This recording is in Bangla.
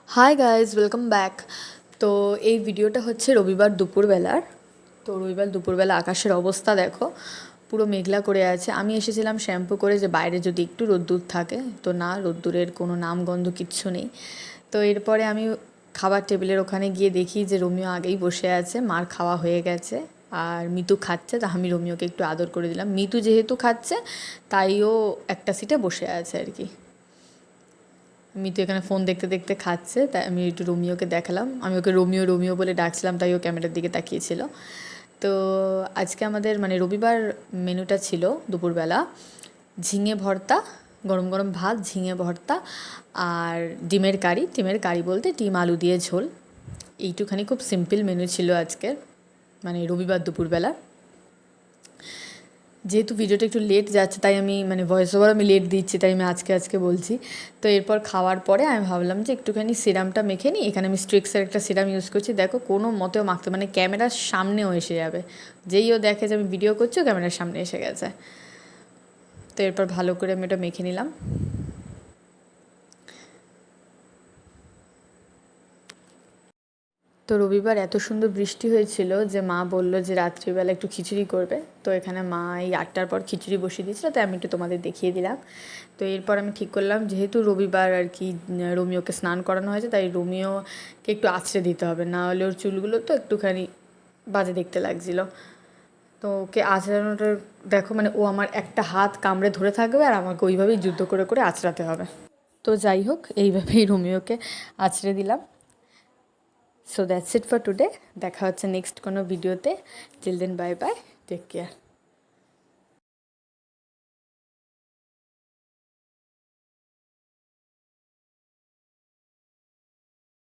Hi guys, welcome back. তো এই ভিডিওটা হচ্ছে রবিবার দুপুরবেলার। তো রবিবার দুপুরবেলা আকাশের অবস্থা দেখো, পুরো মেঘলা করে আছে। আমি এসেছিলাম শ্যাম্পু করে যে বাইরে যদি একটু রোদ্দুর থাকে, তো না, রোদ্দুরের কোনো নামগন্ধ কিচ্ছু নেই। তো এরপরে আমি খাবার টেবিলের ওখানে গিয়ে দেখি যে রোমিও আগেই বসে আছে, মার খাওয়া হয়ে গেছে আর মিতু খাচ্ছে। তা আমি রোমিওকে একটু আদর করে দিলাম। মিতু যেহেতু খাচ্ছে তাইও একটা সিটে বসে আছে আর কি। মিতু এখানে ফোন দেখতে দেখতে খাচ্ছে, তাই আমি একটু রোমিওকে দেখালাম। আমি ওকে রোমিও রোমিও বলে ডাকছিলাম, তাই ও ক্যামেরার দিকে তাকিয়েছিল। তো আজকে আমাদের মানে রবিবার মেনুটা ছিল দুপুরবেলা ঝিঙে ভর্তা, গরম গরম ভাত, ঝিঙে ভর্তা আর ডিমের কারি। ডিমের কারি বলতে ডিম আলু দিয়ে ঝোল। এইটুখানি খুব সিম্পল মেনু ছিল আজকের, মানে রবিবার দুপুরবেলা। যেহেতু ভিডিওটা একটু লেট যাচ্ছে তাই আমি মানে ভয়েস ওভার আমি লেট দিচ্ছি, তাই আমি আজকে বলছি। তো এরপর খাওয়ার পরে আমি ভাবলাম যে একটুখানি সিরামটা মেখে নিই। এখানে আমি স্ট্রিক্সের একটা সিরাম ইউজ করছি। দেখো কোনো মতেও মাখতে, মানে ক্যামেরার সামনেও এসে যাবে, যেই ও দেখে যে আমি ভিডিও করছি ও ক্যামেরার সামনে এসে গেছে। তো এরপর ভালো করে আমি ওটা মেখে নিলাম। তো রবিবার এত সুন্দর বৃষ্টি হয়েছিল যে মা বলল যে রাত্রিবেলা একটু খিচুড়ি করবে। তো এখানে মা এই 8টার পর খিচুড়ি বসিয়ে দিয়েছিল, তাই আমি একটু তোমাদের দেখিয়ে দিলাম। তো এরপর আমি ঠিক করলাম যেহেতু রবিবার আর কি রোমিওকে স্নান করানো হয়েছে, তাই রোমিওকে একটু আঁচড়ে দিতে হবে, না হলে ওর চুলগুলো তো একটুখানি বাজে দেখতে লাগছিলো। তো ওকে আঁচড়ানোটার দেখো, মানে ও আমার একটা হাত কামড়ে ধরে থাকবে আর আমাকে ওইভাবেই যুদ্ধ করে করে আঁচড়াতে হবে। তো যাই হোক, এইভাবেই রোমিওকে আঁচড়ে দিলাম। So that's it for today. দেখা হচ্ছে নেক্সট কোনো ভিডিওতে। Till then bye bye, take care.